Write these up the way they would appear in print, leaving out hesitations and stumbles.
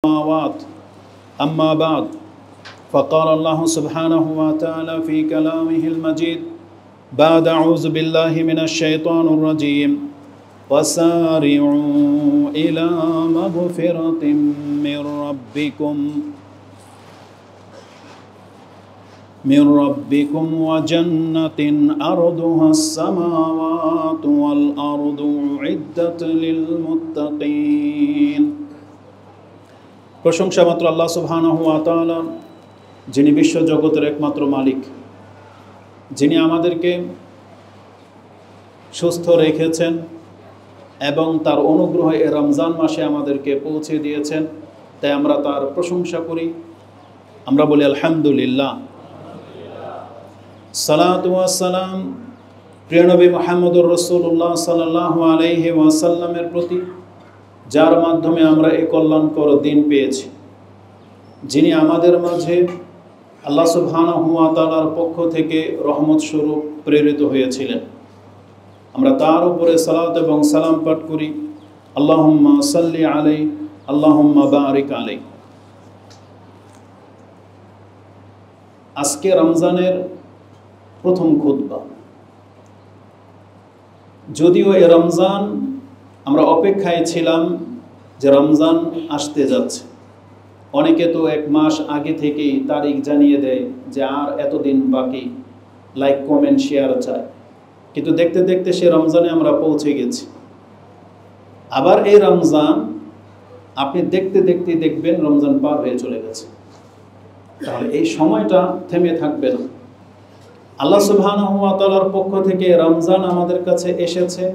السماوات أما بعد فقال الله سبحانه وتعالى في كلامه المجيد بعد أعوذ بالله من الشيطان الرجيم وسارعوا إلى مغفرة من ربكم وجنة أرضها السماوات والأرض أعدت للمتقين। প্রশংসা মাত্র আল্লাহ সুবহানাহু ওয়া তাআলা, যিনি বিশ্ব জগতের একমাত্র মালিক, যিনি আমাদেরকে সুস্থ রেখেছেন এবং তার অনুগ্রহে এই রমজান মাসে আমাদেরকে পৌঁছে দিয়েছেন। তাই আমরা তার প্রশংসা করি, আমরা বলি আলহামদুলিল্লাহ। সালাতু ওয়াস সালাম প্রিয় নবী মুহাম্মদুর রাসূলুল্লাহ সাল্লাল্লাহু আলাইহি ওয়াসাল্লামের প্রতি, যার মাধ্যমে আমরা এই কল্যাণকর দিন পেয়েছি, যিনি আমাদের মাঝে আল্লাহ সুবহানাহু ওয়া তাআলার পক্ষ থেকে রহমত স্বরূপ প্রেরিত হয়েছিলেন। আমরা তার উপরে সালাত এবং সালাম পাঠ করি, আল্লাহুম্মা সাল্লি আলাইহি আল্লাহুম্মা বারিক আলাইহি। আজকে রমজানের প্রথম খুতবা। যদিও এই রমজান আমরা অপেক্ষায় ছিলাম যে রমজান আসতে যাচ্ছে, অনেকে তো এক মাস আগে থেকেই তারিখ জানিয়ে দেয় যে আর এতদিন বাকি, লাইক কমেন্ট শেয়ার চায়, কিন্তু দেখতে দেখতে সে রমজানে আমরা পৌঁছে গেছি। আবার এই রমজান আপনি দেখতে দেখতে দেখবেন রমজান পার হয়ে চলে গেছে। তাহলে এই সময়টা থেমে থাকবে না। আল্লাহ সুবহানাহু ওয়া তাআলার পক্ষ থেকে রমজান আমাদের কাছে এসেছে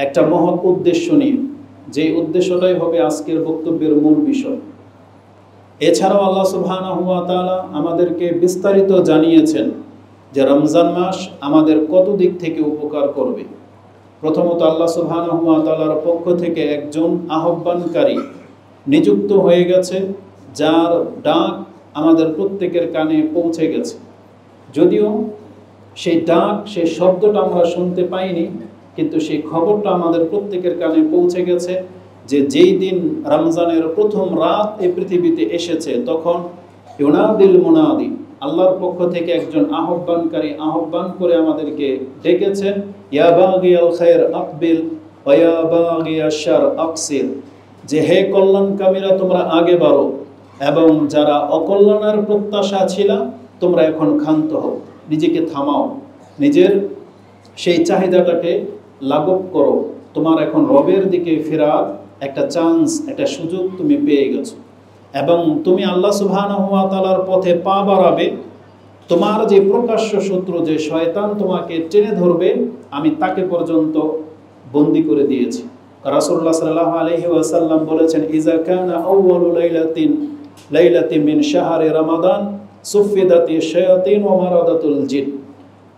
একটা মহৎ উদ্দেশ্য নিয়ে, যে উদ্দেশ্যটাই হবে আজকের বক্তব্যের মূল বিষয়। এছাড়াও আল্লাহ সুবহানাহু ওয়া তাআলা আমাদেরকে বিস্তারিত জানিয়েছেন যে রমজান মাস আমাদের কত দিক থেকে উপকার করবে। প্রথমত আল্লাহ সুবহানাহু ওয়া তাআলার পক্ষ থেকে একজন আহ্বানকারী নিযুক্ত হয়ে গেছে, যার ডাক আমাদের প্রত্যেকের কানে পৌঁছে গেছে। যদিও সেই ডাক, সেই শব্দটা আমরা শুনতে পাইনি, কিন্তু সেই খবরটা আমাদের প্রত্যেকের কানে পৌঁছে গেছে যে যেই দিন রমজানের প্রথম রাত এই পৃথিবীতে এসেছে, তখন ইউনাদিল মুনাদি, আল্লাহর পক্ষ থেকে একজন আহ্বানকারী আহ্বান করে আমাদেরকে ডেকেছেন, ইয়া বাগিয়াল খায়র আকবিল ওয়া ইয়া বাগিয়াশ শার আকসির, যে হে কল্যাণকামীরা তোমরা আগে বাড়ো, এবং যারা অকল্যাণের প্রত্যাশা ছিল তোমরা এখন ক্ষান্ত হও, নিজেকে থামাও, নিজের সেই চাহিদাটাকে লাঘব করো। তোমার এখন রবের দিকে ফেরার একটা চান্স, একটা সুযোগ তুমি পেয়ে গেছো, এবং তুমি আল্লাহ সুবহানাহু ওয়া তাআলার পথে পা বাড়াবে। তোমার যে প্রকাশ্য শত্রু, যে শয়তান তোমাকে টেনে ধরবে, আমি তাকে পর্যন্ত বন্দী করে দিয়েছি। রাসূলুল্লাহ সাল্লাল্লাহু আলাইহি ওয়াসাল্লাম বলেছেন, ইজা কানা আউয়ালু লাইলাতিন মিন শাহরি রমাদান সুফিদাতি শায়াতিন ওয়া মারাদাতুল জিন।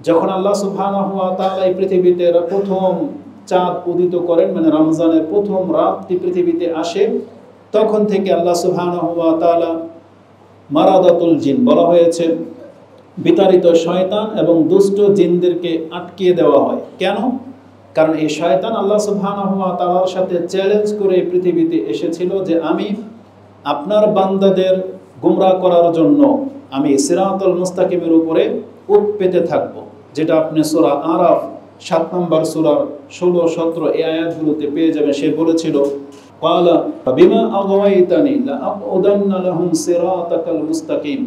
যখন আল্লাহ সুবহানাহু ওয়া তাআলা এই পৃথিবীতে প্রথম চাঁদ উদিত করেন, মানে রমজানের প্রথম রাতটি পৃথিবীতে আসে, তখন থেকে আল্লাহ সুবহানাহু ওয়া তাআলা মারাদাতুল জিন বলা হয়েছে, বিতাড়িত শয়তান এবং দুষ্ট জিনদেরকে আটকিয়ে দেওয়া হয়। কেন? কারণ এই শয়তান আল্লাহ সুবহানাহু ওয়া তাআলার সাথে চ্যালেঞ্জ করে এই পৃথিবীতে এসেছিল যে আমি আপনার বান্দাদের গুমরাহ করার জন্য আমি সিরাতুল মুস্তাকিমের উপরে উট পেতে থাকব, যেটা আপনি সূরা আরাফ 7 নম্বর সূরার 16, 17 এই আয়াতগুলোতে পেয়ে যাবেন। সে বলেছিল, ক্বালা বিমা আগওয়াইতানি লা aqudanna লাহুম সিরাতাকাল মুস্তাকিম,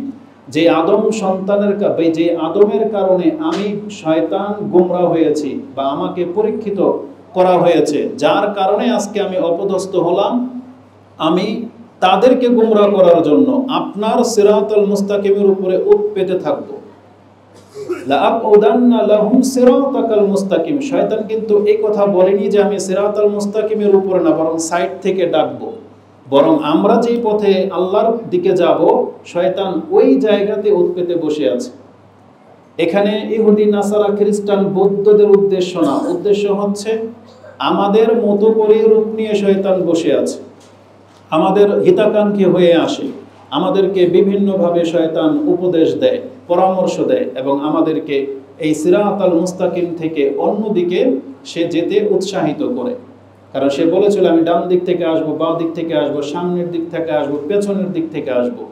যে আদম সন্তানের যে আদমের কারণে আমি শয়তান গোমরাহ হয়েছি বা আমাকে পরীক্ষিত করা হয়েছে, যার কারণে আজকে আমি অপদস্থ হলাম, আমি তাদেরকে গোমরাহ করার জন্য আপনার সিরাতুল মুস্তাকিমের উপরে উট পেতে থাকব। লা aqudanna লাহুম সিরাতাকাল মুস্তাকিম, শয়তান কিন্তু এই কথা বলেনি যে আমি সিরাতুল মুস্তাকিমের উপরে না, বরং সাইড থেকে ডাকবো, বরং আমরা যেই পথে আল্লাহর দিকে যাব, শয়তান ওই জায়গাতে উট পেতে বসে আছে। এখানে ইহুদি, নাসারা, খ্রিস্টান, বৌদ্ধদের উদ্দেশ্য না, উদ্দেশ্য হচ্ছে আমাদের মতো করে রূপ নিয়ে শয়তান বসে আছে, আমাদের হিতাকাঙ্ক্ষী হয়ে আসে, আমাদেরকে বিভিন্নভাবে শয়তান উপদেশ দেয়, পরামর্শ দেয়, এবং আমাদেরকে এই সিরাতাল মুস্তাকিম থেকে অন্যদিকে সে যেতে উৎসাহিত করে। কারণ সে বলেছিল আমি ডান দিক থেকে আসবো, বাঁ দিক থেকে আসবো, সামনের দিক থেকে আসবো, পেছনের দিক থেকে আসবো।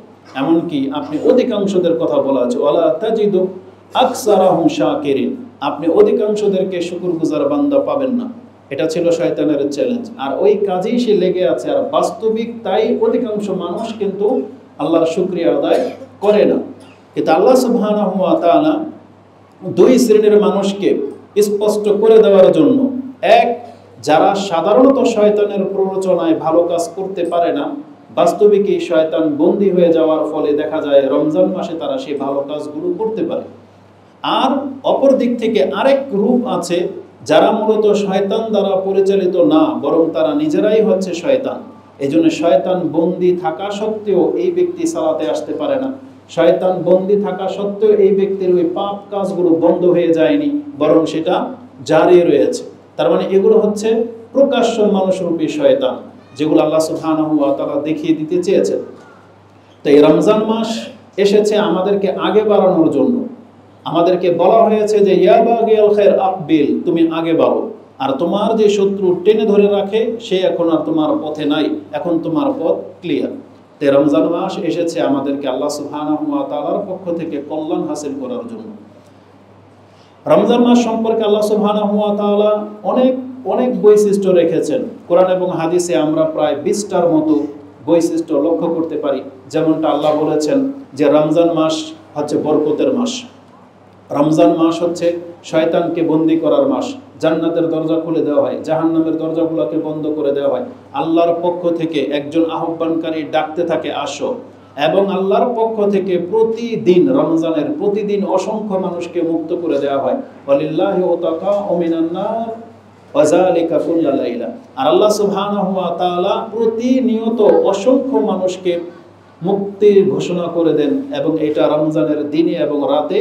এমনকি আপনি অধিকাংশদের কথা বলা আছে, ওয়ালা তাজিদু আকসারাহুম শাকিরিন, আপনি অধিকাংশদেরকে শুকরগুজার বান্দা পাবেন না। এটা ছিল শয়তানের চ্যালেঞ্জ, আর ওই কাজেই সে লেগে আছে। আর বাস্তবিক তাই অধিকাংশ মানুষ কিন্তু আল্লাহর শুকরিয়া আদায় করে না। কিন্তু আল্লাহ সুবহানাহু ওয়া তাআলা দুই শ্রেণীর মানুষকে স্পষ্ট করে দেওয়ার জন্য, এক, যারা সাধারণত শয়তানের প্ররোচনায় ভালো কাজ করতে পারে না, বাস্তবিকই শয়তান বন্দী হয়ে যাওয়ার ফলে দেখা যায় রমজান মাসে তারা সেই ভালো কাজগুলো করতে পারে। আর অপর দিক থেকে আরেক রূপ আছে, যারা মূলত শয়তান দ্বারা পরিচালিত না, বরং তারা নিজেরাই হচ্ছে শয়তান। এই জন্য শয়তান বন্দী থাকা সত্ত্বেও এই ব্যক্তি সালাতে আসতে পারে না, শয়তান বন্দী থাকা সত্ত্বেও এই ব্যক্তির ওই পাপ কাজগুলো বন্ধ হয়ে যায়নি, বরং সেটা জারি রয়েছে। তার মানে এগুলো হচ্ছে প্রকাশ্য মানুষরূপী শয়তান, যেগুলো আল্লাহ সুবহানাহু ওয়া তাআলা দেখিয়ে দিতে চেয়েছেন। তো এই রমজান মাস এসেছে আমাদেরকে আগে বাড়ানোর জন্য। আমাদেরকে বলা হয়েছে যে ইয়া বাগিয়াল খায়র আকবিল, তুমি আগে বাড়ো। আর তোমার যে শত্রু টেনে ধরে রাখে সে এখন আর তোমার পথে নাই, এখন তোমার পথ ক্লিয়ার। তো রমজান মাস এসেছে আমাদেরকে আল্লাহ সুবহানাহু ওয়া তাআলার পক্ষ থেকে কল্যাণ হাসিল করার জন্য। রমজান মাস সম্পর্কে আল্লাহ সুবহানাহু ওয়া তাআলা অনেক অনেক বৈশিষ্ট্য রেখেছেন। কোরআন এবং হাদিসে আমরা প্রায় 20টার মতো বৈশিষ্ট্য লক্ষ্য করতে পারি। যেমনটা আল্লাহ বলেছেন যে রমজান মাস হচ্ছে বরকতের মাস, রমজান মাস হচ্ছে শয়তানকে বন্দী করার মাস, জান্নাতের দরজা খুলে দেওয়া হয়, জাহান্নামের দরজাগুলোকে বন্ধ করে দেওয়া হয়। আল্লাহর পক্ষ থেকে একজন আহ্বানকারী ডাকতে থাকে আসো, এবং আল্লাহর পক্ষ থেকে প্রতিদিন রমজানের প্রতিদিন অসংখ্য মানুষকে মুক্ত করে দেওয়া হয়। ওয়ালিল্লাহি উতাকাউ মিনান নার ওয়া যালিকা কুল্লা লাইলা। আর আল্লাহ সুবহানাহু ওয়া তাআলা প্রতিনিয়ত অসংখ্য মানুষকে মুক্তির ঘোষণা করে দেন, এবং এটা রমজানের দিনে এবং রাতে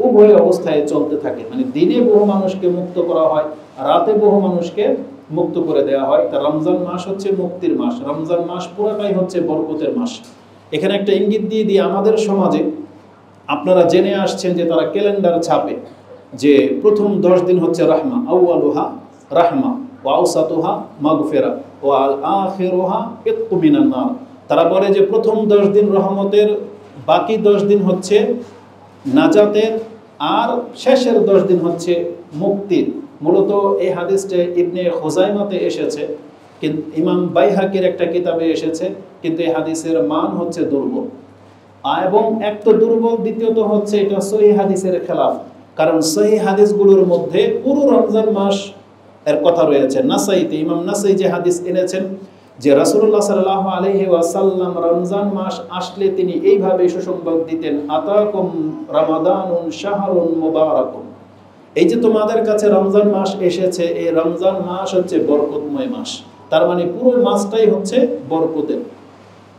উভয় অবস্থায় চলতে থাকে। মানে দিনে বহু মানুষকে মুক্ত করা হয়, রাতে বহু মানুষকে মুক্ত করে দেওয়া হয়। তা রমজান মাস হচ্ছে মুক্তির মাস, রমজান মাস পুরোটাই হচ্ছে বরকতের মাস। এখানে একটা ইঙ্গিত দিয়ে দিয়ে আমাদের সমাজে আপনারা জেনে আসছেন যে তারা ক্যালেন্ডার ছাপে যে প্রথম 10 দিন হচ্ছে রাহমা, আউয়ালুহা রাহমা ওয়া আওসাতুহা মাগফিরা ওয়া আখিরুহা ইতকু মিনান নার। তারা বলে যে প্রথম 10 দিন রহমতের, বাকি 10 দিন হচ্ছে নাজাতের, আর শেষের 10 দিন হচ্ছে মুক্তির। মূলত এই হাদিসটা ইবনে খুজাইমাতে এসেছে, কিন্তু ইমাম বাইহাকির একটা কিতাবে এসেছে, কিন্তু এই হাদিসের মান হচ্ছে দুর্বল। এবং এক তো দুর্বল, দ্বিতীয়ত হচ্ছে এটা সহিহ হাদিসের খেলাফ। কারণ সহিহ হাদিসগুলোর মধ্যে পুরো রমজান মাস এর কথা রয়েছে। নাসাইতে ইমাম নাসাই যে হাদিস এনেছেন যে রাসূলুল্লাহ সাল্লাল্লাহু আলাইহি ওয়াসাল্লাম রমজান মাস আসলে তিনি এইভাবে সুসংবাদ দিতেন, আতাকুম রমাদানুন শাহরুন মুবারাকুন, এই যে তোমাদের কাছে রমজান মাস এসেছে, এই রমজান মাস হচ্ছে বরকতময় মাস। তার মানে পুরো মাসটাই হচ্ছে বরকতের,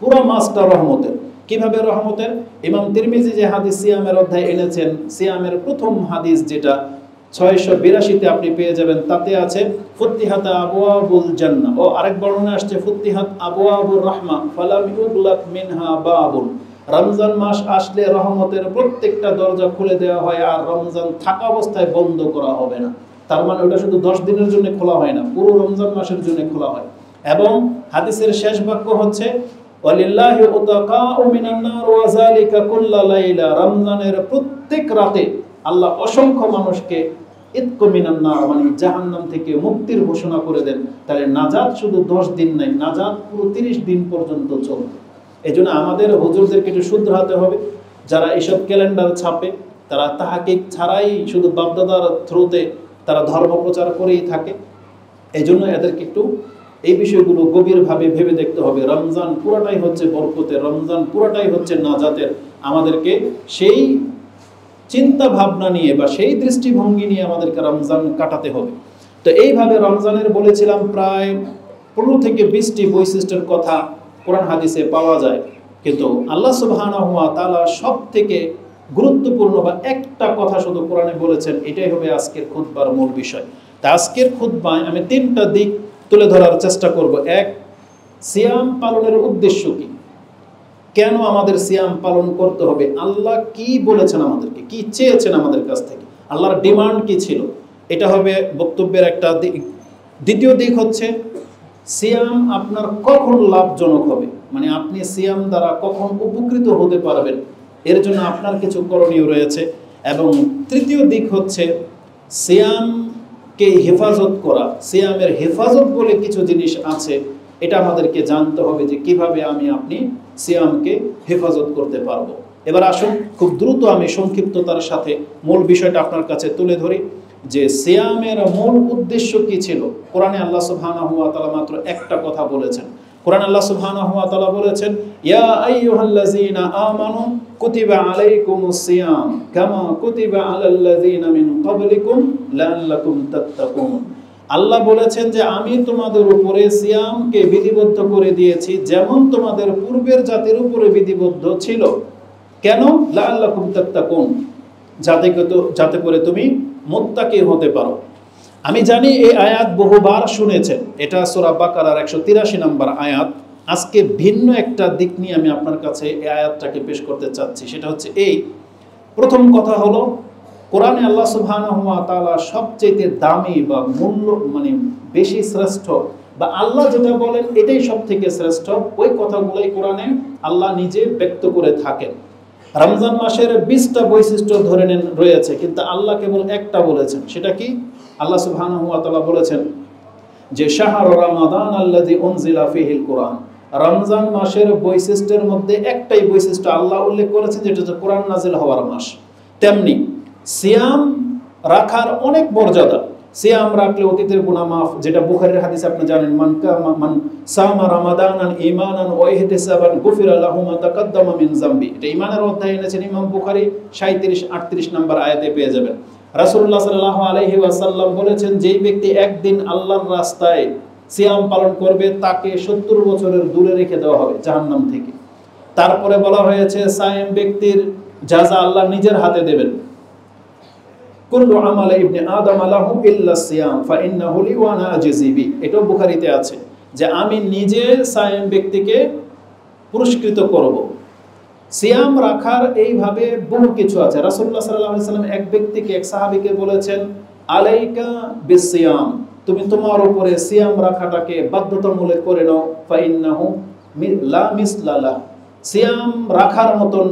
পুরো মাসটা রহমতের। কিভাবে রহমতের? ইমাম তিরমিজি যে হাদিস সিয়ামের অধ্যায় এনেছেন, সিয়ামের প্রথম হাদিস যেটা 682-তে আপনি পেয়ে যাবেন, তাতে আছে ফুতিহাত আবওয়াবুল জান্নাহ, ও আরেক বর্ণনা আসছে ফুতিহাত আবওয়াবুর রাহমা ফালাম ইউগলাক মিনহা বাবুন। রমজান মাস আসলে রহমতের প্রত্যেকটা দরজা খুলে দেওয়া হয়, আর রমজান থাকা অবস্থায় বন্ধ করা হবে না। তার মানে ওটা শুধু 10 দিনের জন্য খোলা হয় না, পুরো রমজান মাসের জন্য খোলা হয়। এবং হাদিসের শেষ বাক্য হচ্ছে ওয়ালিল্লাহি উতাকাউ মিনান নার ওয়া যালিকা কুল্লা লাইলা, রমজানের প্রত্যেক রাতে আল্লাহ অসংখ্য মানুষকে ইতকু মিনান নার মানে জাহান্নাম থেকে মুক্তির ঘোষণা করে দেন। তাহলে নাজাত শুধু 10 দিন নাই, নাজাত পুরো 30 দিন পর্যন্ত চলবে। এই জন্য আমাদের হুজুরদেরকে একটু শুধরাতে হবে। যারা এইসব ক্যালেন্ডার ছাপে তারা তাহাকিক ছাড়াই শুধু বাপদাদার থ্রুতে তারা ধর্ম প্রচার করেই থাকে। এই জন্য এদেরকে একটু এই বিষয়গুলো গভীরভাবে ভেবে দেখতে হবে। রমজান পুরোটাই হচ্ছে বরকতের, রমজান পুরোটাই হচ্ছে নাজাতের। আমাদেরকে সেই চিন্তা ভাবনা নিয়ে বা সেই দৃষ্টিভঙ্গি নিয়ে আমাদেরকে রমজান কাটাতে হবে। তো এইভাবে রমজানের বলেছিলাম প্রায় 15 থেকে 20টি বৈশিষ্ট্যের কথা কোরআন হাদিসে পাওয়া যায়। কিন্তু আল্লাহ সুবহানাহু ওয়া তাআলা সবথেকে গুরুত্বপূর্ণ বা একটা কথা শুধু কোরআনে বলেছেন, এটাই হবে আজকের খুতবার মূল বিষয়। তা আজকের খুতবায় আমি 3টা দিক তুলে ধরার চেষ্টা করব। এক, সিয়াম পালনের উদ্দেশ্য কি, কেন আমাদের সিয়াম পালন করতে হবে, আল্লাহ কি বলেছেন আমাদেরকে, কি চেয়েছেন আমাদের কাছ থেকে, আল্লাহর ডিমান্ড কি ছিল, এটা হবে বক্তব্যের একটা দিক। দ্বিতীয় দিক হচ্ছে সিয়াম আপনার কখন লাভজনক হবে, মানে আপনি সিয়াম দ্বারা কখন উপকৃত হতে পারবেন, এর জন্য আপনার কিছু করণীয় রয়েছে। এবং তৃতীয় দিক হচ্ছে সিয়ামকে হেফাজত করা। সিয়ামের হেফাজত বলে কিছু জিনিস আছে, এটা আমাদেরকে জানতে হবে যে কিভাবে আপনি সিয়ামকে হেফাজত করতে পারবো। এবার আসুন খুব দ্রুত আমি সংক্ষিপ্ততার সাথে মূল বিষয়টা আপনার কাছে তুলে ধরি যে সিয়ামের মূল উদ্দেশ্য কি ছিল। কোরআনে আল্লাহ সুবহানাহু ওয়া তাআলা মাত্র একটা কথা বলেছেন। কোরআন আল্লাহ সুবহানাহু ওয়া তাআলা বলেছেন, ইয়া আইয়ুহাল্লাযীনা আমানু কুতিবা আলাইকুমুস সিয়াম কামা কুতিবা আলাল্লাযীনা মিন ক্বাবলিকুম লাআল্লাকুম তাত্তাকুন। আল্লাহ বলেছেন যে আমি তোমাদের উপরে সিয়ামকে বিধিবদ্ধ করে দিয়েছি যেমন তোমাদের পূর্বের জাতির উপরে বিধিবদ্ধ ছিল। কেন? লাআল্লাকুম তাত্তাকুন, যাতে করে তুমি মুত্তাকি হতে পারো। আমি জানি এই আয়াত বহুবার শুনেছেন, এটা সূরা বাকারার 183 নম্বর আয়াত। আজকে ভিন্ন একটা দিক নিয়ে আমি আপনার কাছে এই আয়াতটাকে পেশ করতে চাচ্ছি। সেটা হচ্ছে এই, প্রথম কথা হলো কোরআনে আল্লাহ সুবহানাহু ওয়া তাআলা সবচেয়ে দামি বা মূল্য মানে বেশি শ্রেষ্ঠ, বা আল্লাহ যেটা বলেন এটাই সব থেকে শ্রেষ্ঠ, ওই কথাগুলোই কোরআনে আল্লাহ নিজে ব্যক্ত করে থাকেন। রমজান মাসের 20টা বৈশিষ্ট্য ধরে নেন রয়েছে, কিন্তু আল্লাহ কেবল একটা বলেছেন। সেটা কি? আল্লাহ সুবহানাহু ওয়া তাআলা বলেছেন যে শাহরু রমাদান আল্লাযী উনজিলা ফীহিল কুরআন। রমজান মাসের বৈশিষ্ট্যের মধ্যে একটাই বৈশিষ্ট্য আল্লাহ উল্লেখ করেছেন, যেটা হচ্ছে কোরআন নাজিল হওয়ার মাস। তেমনি সিয়াম রাখার অনেক মর্যাদা। সিয়াম রাখলে অতীতের গুনাহ মাফ, যেটা বুখারীর হাদিস আপনি জানেন, মান সামা রমাদানান ঈমানান ওয়া ইহতিসাবান গুফিরা লাহু মা তাকাদ্দামা মিন যামবি। এটা ঈমানের অধ্যায়ে এনেছেন ইমাম বুখারী 37-38 নম্বর আয়াতে পেয়ে যাবেন। রাসূলুল্লাহ সাল্লাল্লাহু আলাইহি ওয়াসাল্লাম বলেছেন, যেই ব্যক্তি একদিন আল্লাহর রাস্তায় সিয়াম পালন করবে তাকে 70 বছরের দূরে রেখে দেওয়া হবে জাহান্নাম থেকে। তারপরে বলা হয়েছে সায়েম ব্যক্তির জাযা আল্লাহ নিজের হাতে দেবেন। কুল্লু আমালি ইবনে আদম লাহু ইল্লা সিয়াম ফাইন্নাহু লি ওয়া আনা আজজি বি। এটাও বুখারীতে আছে যে আমি নিজে সায়েম ব্যক্তিকে পুরস্কৃত করব। সিয়াম রাখার এইভাবে বহু কিছু আছে। রাসূলুল্লাহ সাল্লাল্লাহু আলাইহি ওয়াসাল্লাম এক ব্যক্তিকে, এক সাহাবীকে বলেছেন, আলাইকা বিসিয়াম, তুমি তোমার উপরে সিয়াম রাখাটাকে বাধ্যতামূলক করে নাও, ফাইন্নাহু লা মিসলা লাহ। সিয়াম রাখার মতন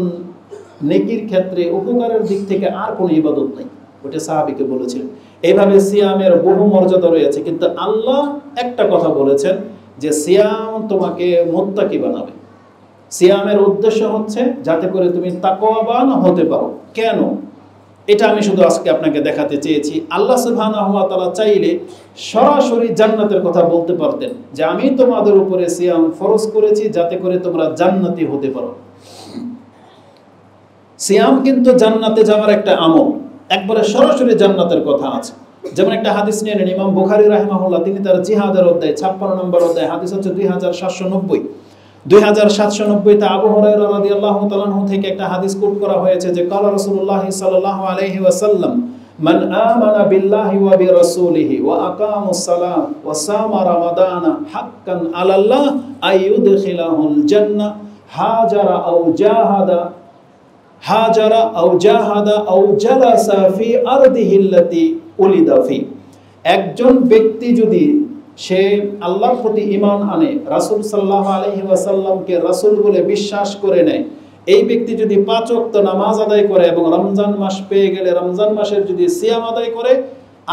নেকির ক্ষেত্রে উপকারের দিক থেকে আর কোনো ইবাদত নেই, ওটা সাহাবীকে বলেছিলেন। এইভাবে সিয়ামের বহু মর্যাদা রয়েছে, কিন্তু আল্লাহ একটা কথা বলেছেন যে সিয়াম তোমাকে মুত্তাকি বানাবে। সিয়ামের উদ্দেশ্য হচ্ছে যাতে করে তুমি তাকওয়াবান হতে পারো। কেন? এটা আমি শুধু আজকে আপনাকে দেখাতে চেয়েছি। আল্লাহ সুবহানাহু ওয়া তাআলা চাইলে সরাসরি জান্নাতের কথা বলতে পারতেন যে আমি তোমাদের উপরে সিয়াম ফরজ করেছি যাতে করে তোমরা জান্নাতি হতে পারো। সিয়াম কিন্তু জান্নাতে যাওয়ার একটা আমল, একবারে সরাসরি জান্নাতের কথা আছে। যেমন একটা হাদিস নিয়ে নেন, ইমাম বুখারী রাহিমাহুল্লাহ তিনি তার জিহাদের অধ্যায় 56 নম্বর অধ্যায়, হাদিস হচ্ছে 2790। 2790তে আবু হুরায়রা রাদিয়াল্লাহু তাআলা আনহু থেকে একটা হাদিস কোট করা হয়েছে যে ক্বালা রাসূলুল্লাহ সাল্লাল্লাহু আলাইহি ওয়াসাল্লাম, মান আমানা বিল্লাহি ওয়া বিরাসূলিহি ওয়া আকামাস সালাত ওয়া সামা রমাদানা হাক্কান আলাল্লাহ আইয়ুদখিলাহুল জান্নাহ হাজারা আও জাহাদা আও জালাসা ফি আরদিহি আল্লাতী উলিদা ফি। একজন ব্যক্তি যদি সে আল্লাহর প্রতি ঈমান আনে, রাসূল সাল্লাল্লাহু আলাইহি ওয়াসাল্লামকে রাসূল বলে বিশ্বাস করে নেয়, এই ব্যক্তি যদি 5 ওয়াক্ত নামাজ আদায় করে এবং রমজান মাস পেয়ে গেলে রমজান মাসের যদি সিয়াম আদায় করে,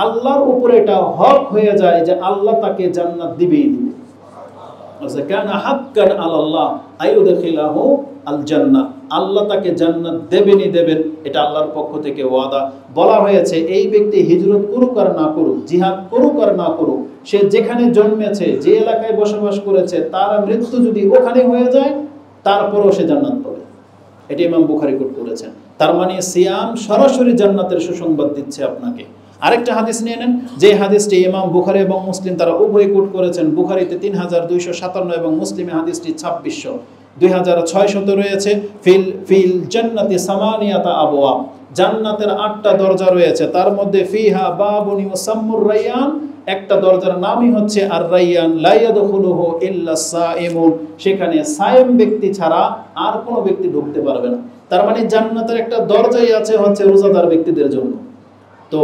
আল্লাহর উপরে এটা হক হয়ে যায় যে আল্লাহ তাকে জান্নাত দিবেই দিবে। আচ্ছা, কানা হাক্কান আলাল্লাহ আইয়ুদখিলাহু আল জান্নাহ, আল্লাহ তাকে জান্নাত দেবেনই দেবেন, এটা আল্লাহর পক্ষ থেকে ওয়াদা। বলা হয়েছে এই ব্যক্তি হিজরত করুক আর না করুক, জিহাদ করুক আর না করুক, সে যেখানে জন্মেছে, যে এলাকায় বসবাস করেছে, তার মৃত্যু যদি ওখানে হয়ে যায় তারপরেও সে জান্নাত পাবে। এটি ইমাম বুখারী কোট করেছেন। তার মানে সিয়াম সরাসরি জান্নাতের সুসংবাদ দিচ্ছে আপনাকে। আরেকটা হাদিস নিয়ে নেন, যে হাদিসটি ইমাম বুখারী এবং মুসলিম তারা উভয় কোট করেছেন। বুখারীতে 3257 এবং মুসলিমে হাদিসটি 2600 রয়েছে। ফিল জান্নাতি সামানিয়াতা আবওয়াব, জান্নাতের 8টা দরজা রয়েছে, তার মধ্যে ফিহা বাবুন ইউসাম্মুর রায়্যান, একটা দরজার নামই হচ্ছে আর রায়্যান, লা ইয়াদখুলুহু ইল্লা সাইমুন, সেখানে সায়েম ব্যক্তি ছাড়া আর কোনো ব্যক্তি ঢুকতে পারবে না। তার মানে জান্নাতের একটা দরজাই আছে হচ্ছে রোজাদার ব্যক্তিদের জন্য। তো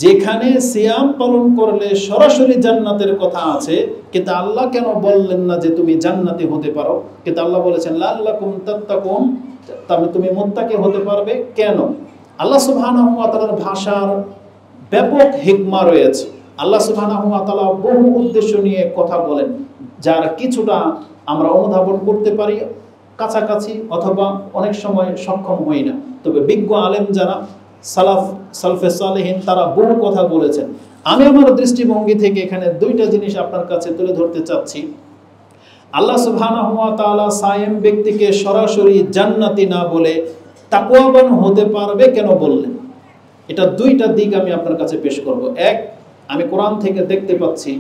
যেখানে সিয়াম পালন করলে সরাসরি জান্নাতের কথা আছে, কিন্তু আল্লাহ কেন বললেন না যে তুমি জান্নাতি হতে পারো? কিন্তু আল্লাহ বলেছেন লাআল্লাকুম তাত্তাকুন, তবে তুমি মুত্তাকি হতে পারবে। কেন? আল্লাহ সুবহানাহু ওয়া তাআলার ভাষার ব্যাপক হিকমা রয়েছে। আল্লাহ সুবহানাহু ওয়া তাআলা বহু উদ্দেশ্য নিয়ে কথা বলেন, যার কিছুটা আমরা অনুধাবন করতে পারি কাছাকাছি, অথবা অনেক সময় সক্ষম হই না। তবে বিজ্ঞ আলেম যারা সালফে সালেহিন, তারা বহু কথা বলেছেন। আমি আমার দৃষ্টিভঙ্গি থেকে এখানে দুইটা জিনিস আপনার কাছে তুলে ধরতে চাচ্ছি। আল্লাহ সুবহানাহু ওয়া তাআলা সায়েম ব্যক্তিকে সরাসরি জান্নাতি না বলে তাকওয়াবান হতে পারবে কেন বললেন? এটা দুইটা দিক আমি আপনার কাছে পেশ করব। এক, আমি কোরআন থেকে দেখতে পাচ্ছি,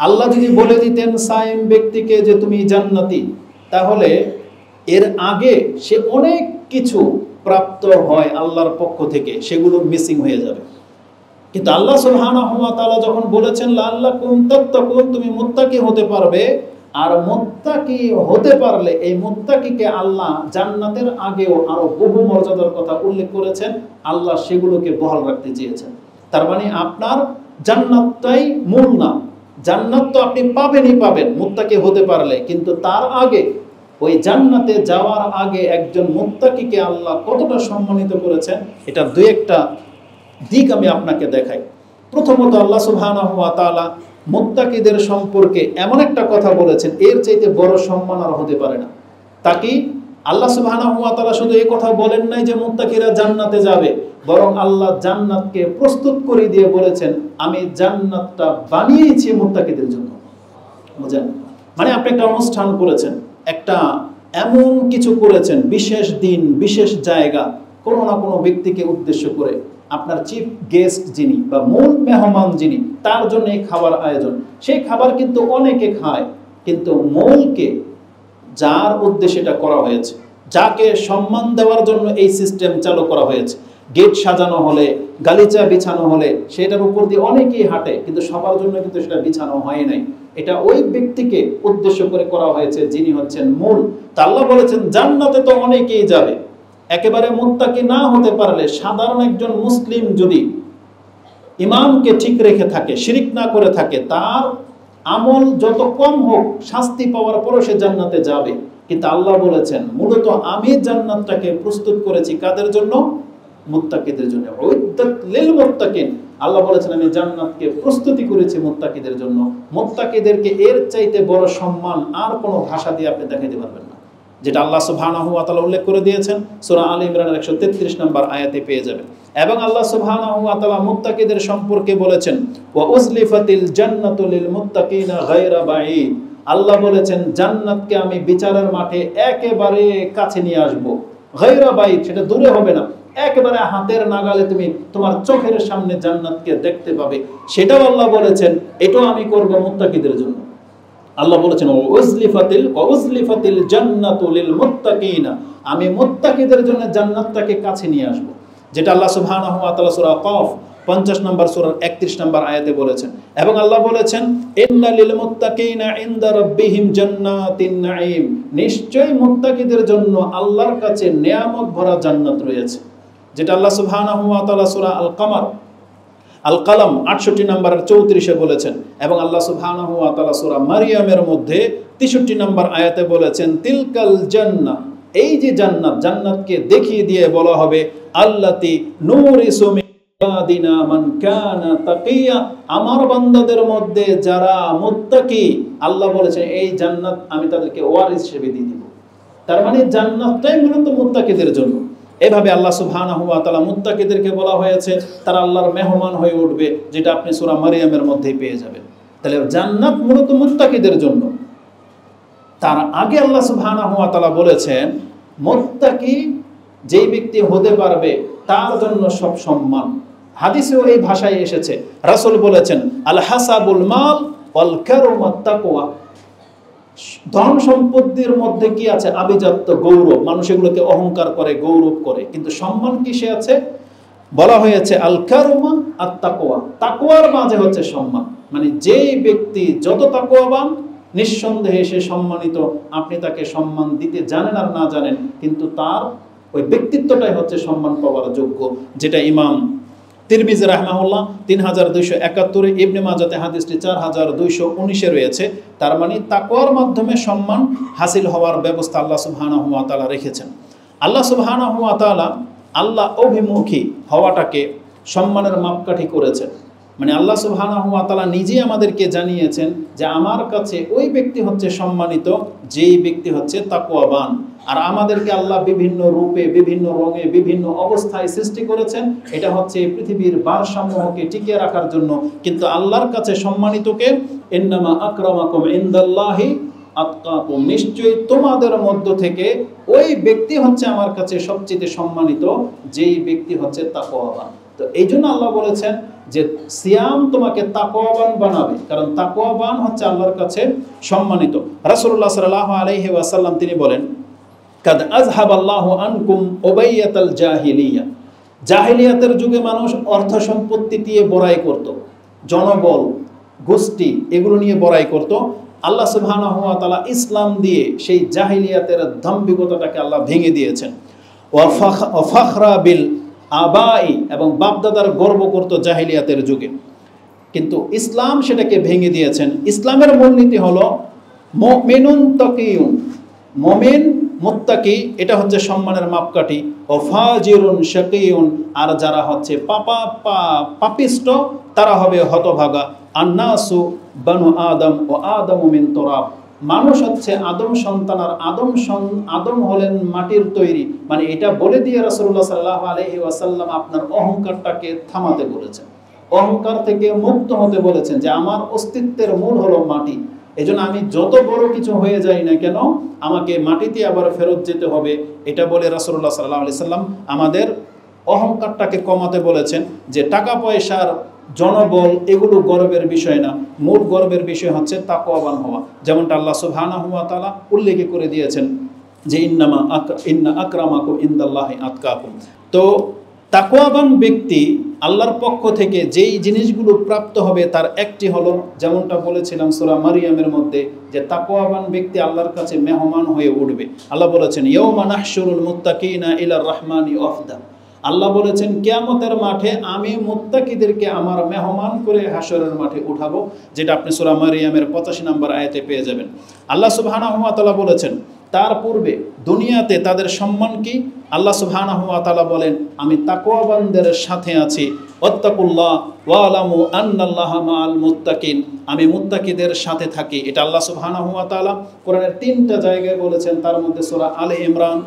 আল্লাহ যদি বলে দিতেন সায়েম ব্যক্তিকে যে তুমি জান্নাতি, তাহলে এর আগে সে অনেক কিছু প্রাপ্ত হয় আল্লাহর পক্ষ থেকে, সেগুলো মিসিং হয়ে যাবে। কিন্তু আল্লাহ সুবহানাহু ওয়া তাআলা যখন বলেছেন লাআল্লাকুম তাত্তাকুন, তুমি মুত্তাকি হতে পারবে, আর মুত্তাকি হতে পারলে এই মুত্তাকিকে আল্লাহ জান্নাতের আগেও আরো বহু মর্যাদার কথা উল্লেখ করেছেন। আল্লাহ সেগুলোকে বহাল রাখতে চেয়েছেন। তার মানে আপনার জান্নাতটাই মূল না, জান্নাত তো আপনি পাবেনই পাবেন মুত্তাকি হতে পারলে, কিন্তু তার আগে, ওই জান্নাতে যাওয়ার আগে একজন মুত্তাকিকে আল্লাহ কতটা সম্মানিত করেছেন, এটা দুই একটা দিক আমি আপনাকে দেখাই। প্রথমত, আল্লাহ সুবহানাহু ওয়া তাআলা মুত্তাকিদের সম্পর্কে এমন একটা কথা বলেছেন, এর চাইতে বড় সম্মান আর হতে পারে না। তাকে আল্লাহ সুবহানাহু ওয়া তাআলা শুধু এই কথা বলেন নাই যে মুত্তাকিরা জান্নাতে যাবে, বরং আল্লাহ জান্নাতকে প্রস্তুত করে দিয়ে বলেছেন আমি জান্নাতটা বানিয়েছি মুত্তাকিদের জন্য। বুঝেন? মানে আপনি একটা অনুষ্ঠান করেছেন, একটা এমন কিছু করেছেন, বিশেষ দিন, বিশেষ জায়গা, কোনো না কোনো ব্যক্তিকে উদ্দেশ্য করে, আপনার চিফ গেস্ট যিনি বা মূল মেহমান যিনি, তার জন্য এই খাবার আয়োজন। সেই খাবার কিন্তু অনেকে খায়, কিন্তু মূলকে, যার উদ্দেশ্যে এটা করা হয়েছে, যাকে সম্মান দেওয়ার জন্য এই সিস্টেম চালু করা হয়েছে, গেট সাজানো হলে, গালিচা বিছানো হলে সেটার উপর দিয়ে অনেকেই হাঁটে, কিন্তু সবার জন্য কিন্তু সেটা বিছানো হয় নাই। এটা ওই ব্যক্তিকে উদ্দেশ্য করে করা হয়েছে যিনি হচ্ছেন মূল। তা আল্লাহ বলেছেন জান্নাতে তো অনেকেই যাবে, একেবারে মুত্তাকি না হতে পারলে, সাধারণ একজন মুসলিম যদি ইমানকে ঠিক রেখে থাকে, শিরিক না করে থাকে, তার আমল যত কম হোক, শাস্তি পাওয়ার পরও সে জান্নাতে যাবে। কিন্তু আল্লাহ বলেছেন মূলত আমি জান্নাতটাকে প্রস্তুত করেছি কাদের জন্য? মুত্তাকিদের জন্য। উইদ্দাত লিল মুত্তাকিন, আল্লাহ বলেছেন আমি জান্নাতকে প্রস্তুতি করেছি মুত্তাকিদের জন্য। মুত্তাকিদেরকে এর চাইতে বড় সম্মান আর কোনো ভাষা দিয়ে আপনি দেখাইতে পারবেন না, যেটা আল্লাহ সুবহানাহু ওয়া তাআলা উল্লেখ করে দিয়েছেন সূরা আলে ইমরানের 133 নম্বর আয়াতে পেয়ে যাবেন। এবং আল্লাহ সুবহানাহু ওয়া তাআলা মুত্তাকিদের সম্পর্কে বলেছেন ওয়া উজলিফাতিল জান্নাতু লিল মুত্তাকিনা গায়রা বাঈদ, আল্লাহ বলেছেন জান্নাতকে আমি বিচারের মাঠে একেবারে কাছে নিয়ে আসব। গায়রা বাঈদ, সেটা দূরে হবে না, একেবারে হাতের নাগালে তুমি তোমার চোখের সামনে জান্নাতকে দেখতে পাবে। সেটাও আল্লাহ বলেছেন এটাও আমি করব মুত্তাকিদের জন্য। আল্লাহ বলেছেন উজলিফাতিল জান্নাতু লিল মুত্তাকিনা, আমি মুত্তাকিদের জন্য জান্নাতটাকে কাছে নিয়ে আসব, যেটা আল্লাহ সুবহানাহু ওয়া তাআলা সূরা কফ 50 নম্বর সূরার 31 নম্বর আয়াতে বলেছেন। এবং আল্লাহ বলেছেন ইন্না লিল মুত্তাকিনা ইনদা রাব্বিহিম জান্নাতিন নাঈম, নিশ্চয়ই মুত্তাকিদের জন্য আল্লাহর কাছে নেয়ামত ভরা জান্নাত রয়েছে, যেটা আল্লাহ সুবহানাহু ওয়া তাআলা সূরা আল কালাম 68 নম্বর 34-এ বলেছেন। এবং আল্লাহ সুবহানাহু ওয়া তাআলা সূরা মারইয়ামের মধ্যে 63 নম্বর আয়াতে বলেছেন তিলকাল জান্নাহ, এই যে জান্নাত, জান্নাতকে দেখিয়ে দিয়ে বলা হবে আল্লাতি নূরিসু মিন ইবাদিনা মান কানা তাকিয়া, আমার বান্দাদের মধ্যে যারা মুত্তাকি, আল্লাহ বলেছেন এই জান্নাত আমি তাদেরকে ওয়ারিস হিসেবে দিয়ে দিব। তার মানে জান্নাতটাই মূলত মুত্তাকিদের জন্য। এভাবে আল্লাহ সুবহানাহু ওয়া তাআলা মুত্তাকিদেরকে বলা হয়েছে তারা আল্লাহর মেহমান হয়ে উঠবে, যেটা আপনি সূরা মারইয়ামের মধ্যেই পেয়ে যাবেন। তাহলে জান্নাত মূলত মুত্তাকিদের জন্য। তার আগে আল্লাহ সুবহানাহু ওয়া তাআলা বলেছেন মুত্তাকি যেই ব্যক্তি হতে পারবে তার জন্য সব সম্মান। হাদিসেও এই ভাষায় এসেছে, রাসূল বলেছেন আল হাসাবুল মাল ওয়াল কারমাত তাকওয়া, ধন সম্পত্তির মধ্যে কি আছে? আভিজাত্য, গৌরব, মানুষ এগুলোকে অহংকার করে, গৌরব করে, কিন্তু সম্মান কিসে আছে? বলা হয়েছে আল কারমা আর তাকওয়া, তাকওয়ার মাঝে হচ্ছে সম্মান। মানে যেই ব্যক্তি যত তাকওয়াবান নিঃসন্দেহে সে সম্মানিত। আপনি তাকে সম্মান দিতে জানেন আর না জানেন, কিন্তু তার ওই ব্যক্তিত্বটাই হচ্ছে সম্মান পাওয়ার যোগ্য, যেটা ইমাম তিরমিজি রাহমাহুল্লাহ ৩২৭১, ইবনে মাজাতে হাদিসটি ৪২১৯ রয়েছে। তার মানে তাকওয়ার মাধ্যমে সম্মান হাসিল হওয়ার ব্যবস্থা আল্লাহ সুবহানাহু ওয়া তাআলা রেখেছেন। আল্লাহ সুবহানাহু ওয়া তাআলা আল্লাহ অভিমুখী হওয়াটাকে সম্মানের মাপকাঠি করেছেন। মানে আল্লাহ সুবহানাহু ওয়া তাআলা নিজেই আমাদেরকে জানিয়েছেন যে আমার কাছে ওই ব্যক্তি হচ্ছে সম্মানিত যেই ব্যক্তি হচ্ছে তাকওয়াবান। আর আমাদেরকে আল্লাহ বিভিন্ন রূপে, বিভিন্ন রঙে, বিভিন্ন অবস্থায় সৃষ্টি করেছেন। এটা হচ্ছে এই পৃথিবীর ভারসাম্যকে টিকিয়ে রাখার জন্য। কিন্তু আল্লাহর কাছে সম্মানিতকে ইন্নামা আকরামাকুম ইনদাল্লাহি আতকাকুম, নিশ্চয়ই তোমাদের মধ্য থেকে ওই ব্যক্তি হচ্ছে আমার কাছে সবচেয়ে সম্মানিত যেই ব্যক্তি হচ্ছে তাকওয়াবান। তো এই জন্য আল্লাহ বলেছেন যে সিয়াম তোমাকে তাকওয়াবান বানাবে, কারণ তাকওয়াবান হচ্ছে আল্লাহর কাছে সম্মানিত। রাসূলুল্লাহ সাল্লাল্লাহু আলাইহি ওয়াসাল্লাম তিনি বলেন, কাদ আযহাবাল্লাহু আনকুম উবাইয়াতাল জাহিলিয়া। জাহিলিয়াতের যুগে মানুষ অর্থ সম্পত্তি দিয়ে বড়াই করত, জনবল, গোষ্ঠী এগুলো নিয়ে বড়াই করত। আল্লাহ সুবহানাহু ওয়া তাআলা ইসলাম দিয়ে সেই জাহিলিয়াতের দাম্ভিকতাটাকে আল্লাহ ভেঙে দিয়েছেন। ওয়া ফাখরা বিল আবাই, এবং বাপদাদার গর্ব করত জাহিলিয়াতের যুগে, কিন্তু ইসলাম সেটাকে ভেঙে দিয়েছেন। ইসলামের মূলনীতি হলো মুমিনুন তাকিয়ুন, মুমিন মুত্তাকি, এটা হচ্ছে সম্মানের মাপকাঠি। ও ফাজিরুন শাকিয়ুন, আর যারা হচ্ছে পাপিষ্ট তারা হবে হতভাগা। আন্নাসু বানু আদম ও আদমু মিন তুরাব, মানুষ হচ্ছে আদম সন্তান, আর আদম হলেন মাটির তৈরি। মানে এটা বলে দিয়ে রাসূলুল্লাহ সাল্লাল্লাহু আলাইহি ওয়াসাল্লাম আপনার অহংকারটাকে থামাতে বলেছেন, অহংকার থেকে মুক্ত হতে বলেছেন, যে আমার অস্তিত্বের মূল হলো মাটি। এজন্য আমি যত বড় কিছু হয়ে যাই না কেন আমাকে মাটিতে আবার ফেরত যেতে হবে। এটা বলে রাসূলুল্লাহ সাল্লাল্লাহু আলাইহি সাল্লাম আমাদের অহংকারটাকে কমাতে বলেছেন, যে টাকা পয়সার, জনবল এগুলো গর্বের বিষয় না, মূল গর্বের বিষয় হচ্ছে তাকওয়াবান হওয়া। যেমনটা আল্লাহ সুবহানাহু ওয়া তাআলা উল্লেখ করে দিয়েছেন যে ইন্না আকরামাকুম ইনদাল্লাহি আতকাকুম। তো তাকওয়াবান ব্যক্তি আল্লাহর পক্ষ থেকে যেই জিনিসগুলো প্রাপ্ত হবে তার একটি হলো, যেমনটা বলেছিলাম সূরা মারিয়ামের মধ্যে, যে তাকওয়াবান ব্যক্তি আল্লাহর কাছে মেহমান হয়ে উঠবে। আল্লাহ বলেছেন ইয়াউমা নাহশুরুল মুত্তাকিনা ইলার রাহমানি ওয়াফদা। আল্লাহ বলেছেন কিয়ামতের মাঠে আমি মুত্তাকিদেরকে আমার মেহমান করে হাশরের মাঠে উঠাবো, যেটা আপনি সূরা মারিয়ামের 85 নম্বর আয়াতে পেয়ে যাবেন। আল্লাহ সুবহানাহু ওয়া তাআলা বলেছেন তার পূর্বে দুনিয়াতে তাদের সম্মান কি? আল্লাহ সুবহানাহু ওয়া তাআলা বলেন আমি তাকওয়াবানদের সাথে আছি। ওয়াত্তাকুল্লাহ ওয়ালামু আন্নাল্লাহা মাআল মুত্তাকিন, আমি মুত্তাকিদের সাথে থাকি। এটা আল্লাহ সুবহানাহু ওয়া তাআলা কোরআনের 3টা জায়গায় বলেছেন, তার মধ্যে সূরা আলে ইমরান,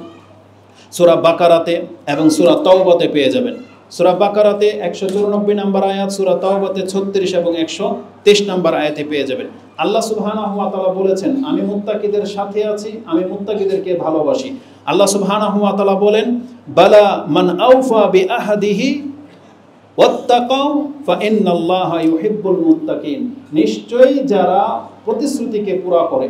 সূরা বাকারাতে এবং সূরা তাওবাতে পেয়ে যাবেন। সূরা বাকারাতে 194 নম্বর আয়াত, সূরা তাওবাতে 36 এবং 123 নম্বর আয়াতে পেয়ে যাবেন। আল্লাহ সুবহানাহু ওয়া তাআলা বলেছেন আমি মুত্তাকিদের সাথে আছি, আমি মুত্তাকিদেরকে ভালোবাসি। আল্লাহ সুবহানাহু ওয়া তাআলা বলেন বালা মান আওফা বিআহদিহি ওয়াত্তাকাউ ফাইন্নাল্লাহা ইউহিব্বুল মুত্তাকিন, নিশ্চয়ই যারা প্রতিশ্রুতিকে পুরা করে,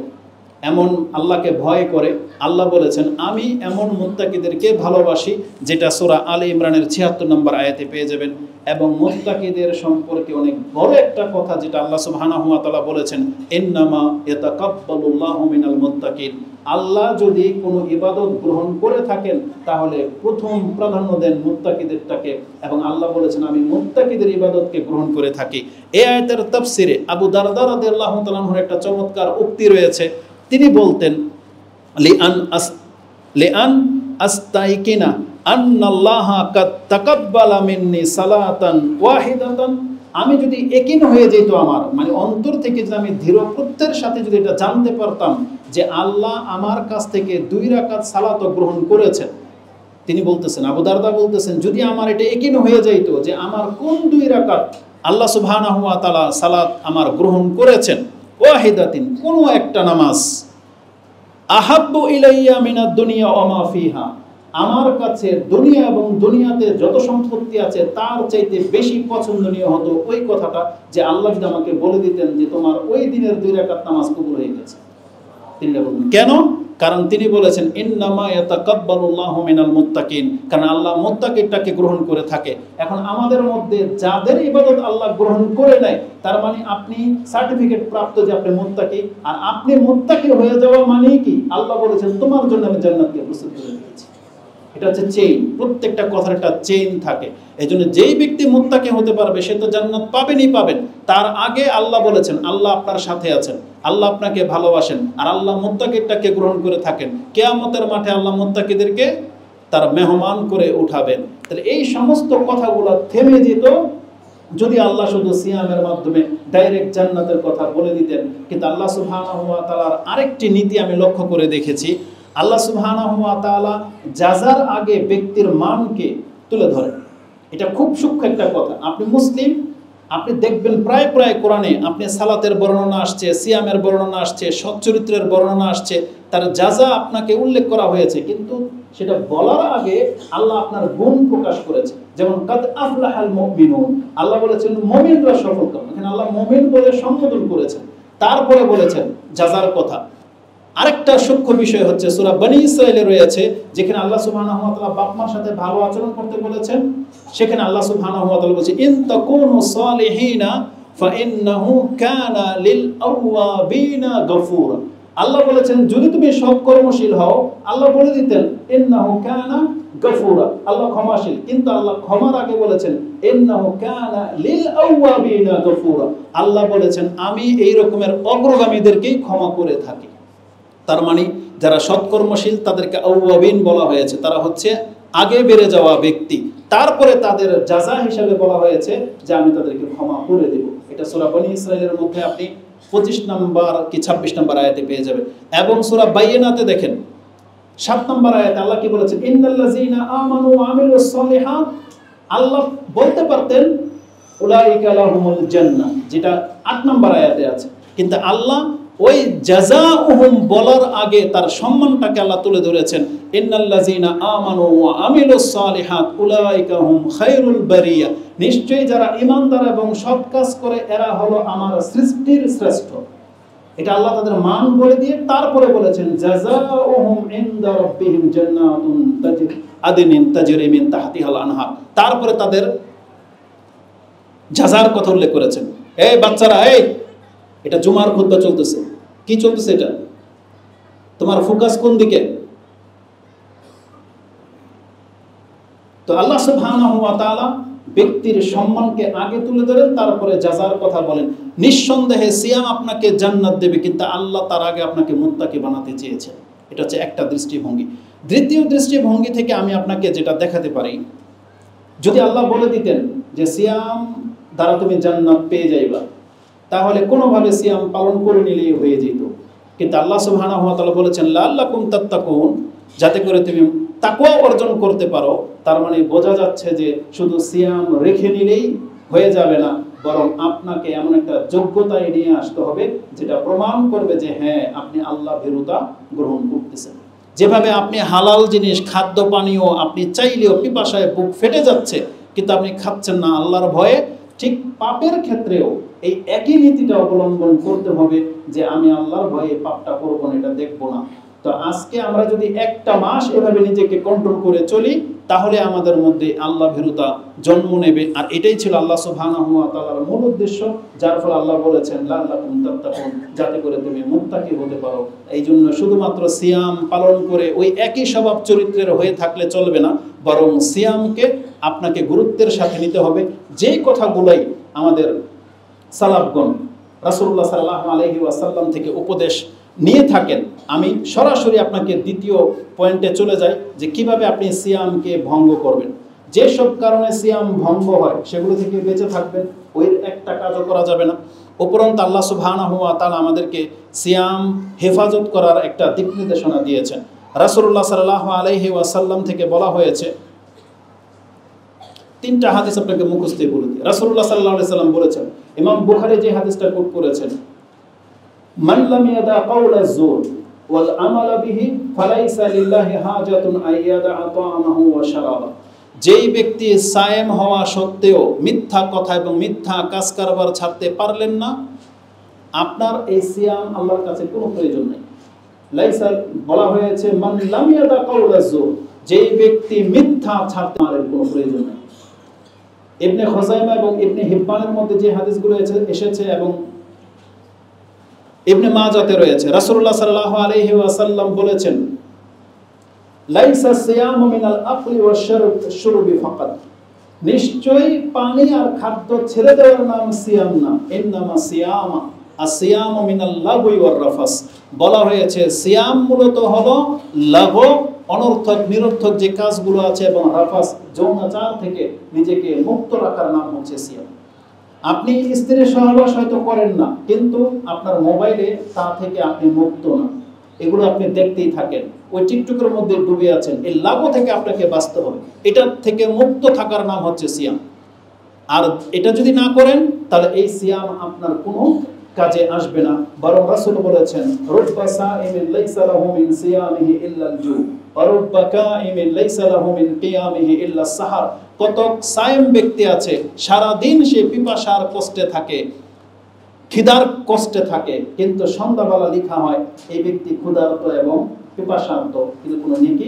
এমন আল্লাহকে ভয় করে, আল্লাহ বলেছেন আমি এমন মুত্তাকিদেরকে ভালোবাসি, যেটা সূরা আলে ইমরানের 76 নম্বর আয়াতে পেয়ে যাবেন। এবং মুত্তাকিদের সম্পর্কে অনেক বড় একটা কথা যেটা আল্লাহ সুবহানাহু ওয়া তাআলা বলেছেন ইন্নামা ইয়াতাকাব্বালুল্লাহু মিনাল মুত্তাকিন, আল্লাহ যদি কোনো ইবাদত গ্রহণ করে থাকেন তাহলে প্রথম প্রাধান্য দেন মুত্তাকিদেরটাকে, এবং আল্লাহ বলেছেন আমি মুত্তাকিদের ইবাদতকে গ্রহণ করে থাকি। এই আয়াতের তাফসিরে আবু দারদা রাদিয়াল্লাহু তাআলা আনহুর একটা চমৎকার উক্তি রয়েছে। তিনি বলতেন লিআন আস্তাইকিনা আন্নাল্লাহা কাদ তাকাব্বালা মিন্নি সালাতান ওয়াহিদাতান, আমি যদি একিন হয়ে যেত আমার, মানে অন্তর থেকে যদি আমি দৃঢ় প্রত্যয়ের সাথে যদি এটা জানতে পারতাম যে আল্লাহ আমার কাছ থেকে 2 রাকাত সালাত গ্রহণ করেছেন, তিনি বলতেছেন, আবু দারদা বলতেছেন, যদি আমার এটা একিন হয়ে যাইত যে আমার কোন 2 রাকাত আল্লাহ সুবহানাহু ওয়া তাআলা সালাত আমার গ্রহণ করেছেন, ওয়াহিদাতিন কোনো একটা নামাজ, আহাব্বু ইলাইয়া মিনাদ দুনিয়া ওয়া মা ফিহা, আমার কাছে দুনিয়া এবং দুনিয়াতে যত সম্পত্তি আছে তার চাইতে বেশি পছন্দনীয় হতো ওই কথাটা, যে আল্লাহ যদি আমাকে বলে দিতেন যে তোমার ওই দিনের 2 রাকাত নামাজ কবুল হয়ে গেছে। তিনি বলতেন কেন? কারণ তিনি বলেছেন ইন্নামা ইয়াতাকাব্বালুল্লাহু মিনাল মুত্তাকিন, কারণ আল্লাহ মুত্তাকিটাকে গ্রহণ করে থাকে। এখন আমাদের মধ্যে যাদের ইবাদত আল্লাহ গ্রহণ করে নেয়, তার মানে আপনি সার্টিফিকেট প্রাপ্ত যে আপনি মুত্তাকি, আর আপনি মুত্তাকি হয়ে যাওয়া মানে কি? আল্লাহ বলেছেন তোমার জন্য আমি জান্নাতকে প্রস্তুত করে দিয়েছি। এটা হচ্ছে চেইন, প্রত্যেকটা কথার একটা চেইন থাকে। এই জন্য যেই ব্যক্তি মুত্তাকি হতে পারবে সে তো জান্নাত পাবেনই পাবেন। তার আগে আল্লাহ বলেছেন আল্লাহ আপনার সাথে আছেন, আল্লাহ আপনাকে ভালোবাসেন, আর আল্লাহ মুত্তাকিটাকে গ্রহণ করে থাকেন। কিয়ামতের মাঠে আল্লাহ মুত্তাকিদেরকে তার মেহমান করে উঠাবেন। তাহলে এই সমস্ত কথাগুলো থেমে যেত যদি আল্লাহ শুধু সিয়ামের মাধ্যমে ডাইরেক্ট জান্নাতের কথা বলে দিতেন। কিন্তু আল্লাহ সুবহানাহু ওয়া তাআলার আরেকটি নীতি আমি লক্ষ্য করে দেখেছি, আল্লাহ সুবহানাহু ওয়া তাআলা জাযার আগে ব্যক্তির মানকে তুলে ধরেন। এটা খুব সূক্ষ্ম একটা কথা। আপনি মুসলিম, আপনি দেখবেন প্রায় প্রায় কোরআনে আপনি সালাতের বর্ণনা আসছে, সিয়ামের বর্ণনা আসছে, সৎ চরিত্রের বর্ণনা আসছে, তার জাযা আপনাকে উল্লেখ করা হয়েছে, কিন্তু সেটা বলার আগে আল্লাহ আপনার গুণ প্রকাশ করেছে। যেমন কাদ আফলাহাল মুমিনুন, আল্লাহ বলেছেন মুমিনরা সফলকাম, এখানে আল্লাহ মুমিন বলে সম্বোধন করেছেন, তারপরে বলেছেন জাযার কথা। আরেকটা সূক্ষ্ম বিষয় হচ্ছে সূরা বনী ইসরাঈলে রয়েছে, যেখানে আল্লাহ সুবহানাহু ওয়া তাআলা বাপ মার সাথে ভালো আচরণ করতে বলেছেন। সেখানে আল্লাহ সুবহানাহু ওয়া তাআলা বলেছে ইন তাকুনু সালিহিনা ফাইন্নাহু কানা লিল আওয়াবিনা গফুরা। আল্লাহ বলেছেন যদি তুমি সৎকর্মশীল হও, আল্লাহ বলে দিতেন ইন্নাহু কানা গফুরা, আল্লাহ ক্ষমাশীল, কিন্তু আল্লাহ ক্ষমার আগে বলেছেন ইন্নাহু কানা লিল আওয়াবিনা গফুরা, আল্লাহ বলেছেন আমি এই রকমের অগ্রগামীদেরকেই ক্ষমা করে থাকি। তার মানে যারা সৎকর্মশীল তাদেরকে আওয়াবিন বলা হয়েছে, তারা হচ্ছে আগে বেড়ে যাওয়া ব্যক্তি। তারপরে তাদের জাযা হিসাবে বলা হয়েছে যে আমি তাদেরকে ক্ষমা করে দেব। এটা সূরা বনী ইসরাঈলের মধ্যে আপনি 25 নম্বর কি 26 নম্বর আয়াতে পেয়ে যাবেন। এবং সূরা বাইয়িনাতে দেখেন 7 নম্বর আয়াতে আল্লাহ কি বলেছেন ইন্নাল্লাযীনা আমানু ওয়া আমিলুস সালিহাত, আল্লাহ বলতে পারতেন উলাইকা লাহুমুল জান্নাহ, যেটা 8 নম্বর আয়াতে আছে, কিন্তু আল্লাহ ওই জাযাউহুম বলার আগে তার সম্মানটাকে আল্লাহ তুলে ধরেছেন ইন্নাল্লাযীনা আমানু ওয়া আমিলুস সালিহাত উলাইকা হুম খায়রুল বারিয়া, নিশ্চয়ই যারা ঈমানদার এবং সৎ কাজ করে এরা হলো আমার সৃষ্টির শ্রেষ্ঠ। এটা আল্লাহ তাদের মান বলে দিয়ে তারপরে বলেছেন জাযাউহুম ইনদা রাব্বিহিম জান্নাতুন তাজরি মিন তাহতিহাল আনহার, তারপরে তাদের জাযার কথা উল্লেখ করেছেন। এই বাচ্চারা, এই এটা জুমার খুতবা চলতেছে, কি চলতেছে এটা? তোমার ফোকাস কোন দিকে? তো আল্লাহ সুবহানাহু ওয়া তাআলা ব্যক্তির সম্মানকে আগে তুলে ধরেন, তারপরে জাযার কথা বলেন। নিঃসন্দেহে সিয়াম আপনাকে জান্নাত দেবে, কিন্তু আল্লাহ তার আগে আপনাকে মুত্তাকি বানাতে চেয়েছেন। এটা হচ্ছে একটা দৃষ্টিভঙ্গি। দ্বিতীয় দৃষ্টিভঙ্গি থেকে আমি আপনাকে যেটা দেখাতে পারি, যদি আল্লাহ বলে দিতেন যে সিয়াম দ্বারা তুমি জান্নাত পেয়ে যাইবা, তাহলে কোনোভাবে সিয়াম পালন করে নিলেই হয়ে যেত। কিন্তু আল্লাহ সুবহানাহু ওয়া তাআলা বলেছেন লাআল্লাকুম তাত্তাকুন, যাতে করে তুমি তাকওয়া অর্জন করতে পারো। তার মানে বোঝা যাচ্ছে যে শুধু সিয়াম রেখে নিলেই হয়ে যাবে না, বরং আপনাকে এমন একটা যোগ্যতায় নিয়ে আসতে হবে যেটা প্রমাণ করবে যে হ্যাঁ আপনি আল্লাহ ভীরুতা গ্রহণ করতেছেন। যেভাবে আপনি হালাল জিনিস, খাদ্য পানীয় আপনি চাইলেও পিপাসায় বুক ফেটে যাচ্ছে কিন্তু আপনি খাচ্ছেন না আল্লাহর ভয়ে, ঠিক পাপের ক্ষেত্রেও এই একই নীতিটা অবলম্বন করতে হবে যে আমি আল্লাহর ভয়ে পাপটা করবো না, এটা দেখবো না। তো আজকে আমরা যদি একটা মাস এভাবে নিজেকে কন্ট্রোল করে চলি, তাহলে আমাদের মধ্যে আল্লাহ ভীরুতা জন্ম নেবে। আর এটাই ছিল আল্লাহ সুবহানাহু ওয়া তাআলার মূল উদ্দেশ্য, যার ফলে আল্লাহ বলেছেন লাআল্লাকুম তাত্তাকুন, যাতে করে তুমি মুত্তাকি হতে পারো। এই জন্য শুধুমাত্র সিয়াম পালন করে ওই একই স্বভাব চরিত্রের হয়ে থাকলে চলবে না, বরং সিয়ামকে আপনাকে গুরুত্বের সাথে নিতে হবে। যেই কথাগুলোই আমাদের সালাফগণ রাসূলুল্লাহ সাল্লাল্লাহু আলাইহি ওয়াসাল্লাম থেকে উপদেশ নিয়ে থাকেন, আমি সরাসরি আপনাকে দ্বিতীয় পয়েন্টে চলে যাই যে কিভাবে আপনি সিয়ামকে ভঙ্গ করবেন। যেসব কারণে সিয়াম ভঙ্গ হয় সেগুলো থেকে বেঁচে থাকবেন, ওই একটা কাজও করা যাবে না। উপরন্ত আল্লাহ সুবহানাহু ওয়া তাআলা আমাদেরকে সিয়াম হেফাজত করার একটা দিক নির্দেশনা দিয়েছেন। রাসূলুল্লাহ সাল্লাল্লাহু আলাইহি ওয়াসাল্লাম থেকে বলা হয়েছে, 3টা হাদিস আপনাকে মুখস্থ বলে দিই। রাসূলুল্লাহ সাল্লাল্লাহু আলাইহি ওয়াসাল্লাম বলেছেন, ইমাম বুখারী যে হাদিসটা কোট করেছেন, মান লাম ইয়াদা কাওলা যুর ওয়াল আমালা বিহি ফালাইসা লিল্লাহি হাজাতুন আইয়াদা তা'আমাহু ওয়া শারাবা, যেই ব্যক্তি সায়েম হওয়া সত্ত্বেও মিথ্যা কথা এবং মিথ্যা কাজ কারবার ছাড়তে পারলেন না, আপনার এই সিয়াম আল্লাহর কাছে কোনো প্রয়োজন নেই। লাইসা বলা হয়েছে মান লাম ইয়াদা কাওলা যুর, যেই ব্যক্তি মিথ্যা ছাড়তে পারে কোনো প্রয়োজন নেই। ইবনে খুযাইমা এবং ইবনে হিব্বানের মধ্যে যে হাদিসগুলো এসেছে এবং ইবনে মাজাতে রয়েছে, রাসূলুল্লাহ সাল্লাল্লাহু আলাইহি ওয়াসাল্লাম বলেছেন লাইসা সিয়ামু মিনাল আকলি ওয়াশ শুরবি ফাকাত, নিশ্চয়ই পানি আর খাদ্য ছেড়ে দেওয়ার নাম সিয়াম না, ইন্নামা সিয়ামা আসিয়ামু মিনাল লাগwi ওয়ার রাফাস। বলা হয়েছে সিয়াম মূলত হলো লাগো, অনর্থক নিরর্থক যে কাজগুলো আছে, এবং রাফাস যৌনাচার থেকে নিজেকে মুক্ত রাখার নাম হচ্ছে সিয়াম। আপনি স্ত্রীর সহবাস হয়তো করেন না, কিন্তু আপনার মোবাইলে তা থেকে আপনি মুক্ত না, এগুলো আপনি দেখতেই থাকেন, ওই টিকটকের মধ্যে ডুবে আছেন। এই লাগো থেকে আপনাকে বাঁচতে হবে, এটার থেকে মুক্ত থাকার নাম হচ্ছে সিয়াম। আর এটা যদি না করেন তাহলে এই সিয়াম আপনার কোনো কাজে আসবে না। বরং রাসূল বলেছেন, রুব্বা সাইমিন লাইসা লাহু মিন সিয়ামিহি ইল্লাল জু ওয়া রুব্বা কাইমিন লাইসা লাহু মিন কিয়ামিহি ইল্লাস সাহার। কত সায়েম ব্যক্তি আছে, সারা দিন সে পিপাসার কষ্টে থাকে, খিদার কষ্টে থাকে, কিন্তু সন্ধ্যাবেলা লেখা হয় এই ব্যক্তি ক্ষুধার্ত এবং পিপাসার্ত, কিন্তু কোনো নেকি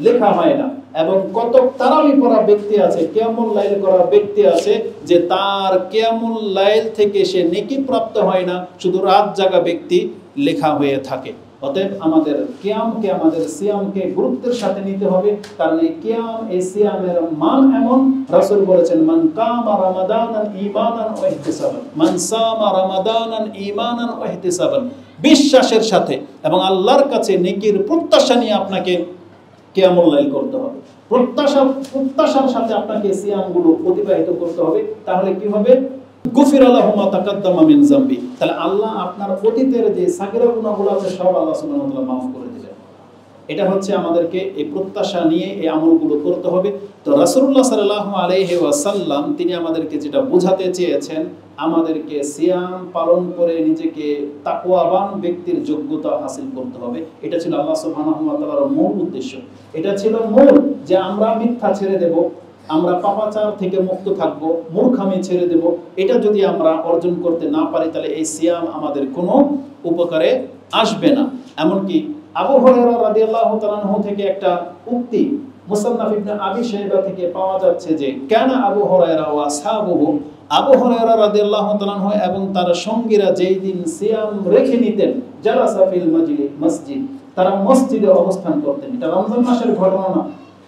লেখা হয় না। এবং কত তারাবি পড়া ব্যক্তি আছে, কিয়ামুল লাইল করা ব্যক্তি আছে, যে তার কিয়ামুল লাইল থেকে সে নেকি প্রাপ্ত হয় না, শুধু রাত জাগা ব্যক্তি লেখা হয়ে থাকে। অতএব আমাদের কিয়ামকে, আমাদের সিয়ামকে গুরুত্বের সাথে নিতে হবে, কারণ এই কিয়াম, এই সিয়ামের মান এমন। রাসূল বলেছেন, মান কামা রামাদানান ঈমানান ওয়া ইহতিসাবান, মান সামা রামাদানান ঈমানান ওয়া ইহতিসাবান, বিশ্বাসের সাথে এবং আল্লাহর কাছে নেকির প্রত্যাশা নিয়ে আপনাকে কিয়ামুল লাইল করতে হবে। প্রত্যাশার সাথে আপনাকে সিয়ামগুলো অতিবাহিত করতে হবে। তাহলে কি হবে? গুফিরা লাহু মা তাকাদ্দামা মিন যামবি, তাহলে আল্লাহ আপনার অতীতের যে সাগীরা গুনাহগুলো আছে সব আল্লাহ সুবহানাহু ওয়া তাআলা মাফ করে দিবেন। এটা হচ্ছে আমাদেরকে এই প্রত্যাশা নিয়ে এই আমলগুলো করতে হবে। তো রাসূলুল্লাহ সাল্লাল্লাহু আলাইহি ওয়াসাল্লাম তিনি আমাদেরকে যেটা বোঝাতে চেয়েছেন, আমাদেরকে সিয়াম পালন করে নিজেকে তাকওয়াবান ব্যক্তির যোগ্যতা হাসিল করতে হবে। এটা ছিল আল্লাহ সুবহানাহু ওয়া তাআলার মূল উদ্দেশ্য। এটা ছিল মূল, যে আমরা মিথ্যা ছেড়ে দেব, আমরা পাপাচার থেকে মুক্ত থাকব, মূর্খামি ছেড়ে দেব। এটা যদি আমরা অর্জন করতে না পারি তাহলে এই সিয়াম আমাদের কোনো উপকারে আসবে না। এমনকি আবু হুরায়রা রাদিয়াল্লাহু তাআলা আনহু থেকে একটা উক্তি মুসান্নাফ ইবনে আবি শাইবা থেকে পাওয়া যাচ্ছে যে, কানা আবু হুরায়রা ওয়া আসহাবুহু, আবু হুরায়রা রাদিয়াল্লাহু তাআলা আনহু এবং তার সঙ্গীরা যেই দিন সিয়াম রেখে নিতেন, জালাসা ফিল মসজিদ, তারা মসজিদে অবস্থান করতেন। এটা রমজান মাসের ঘটনা না,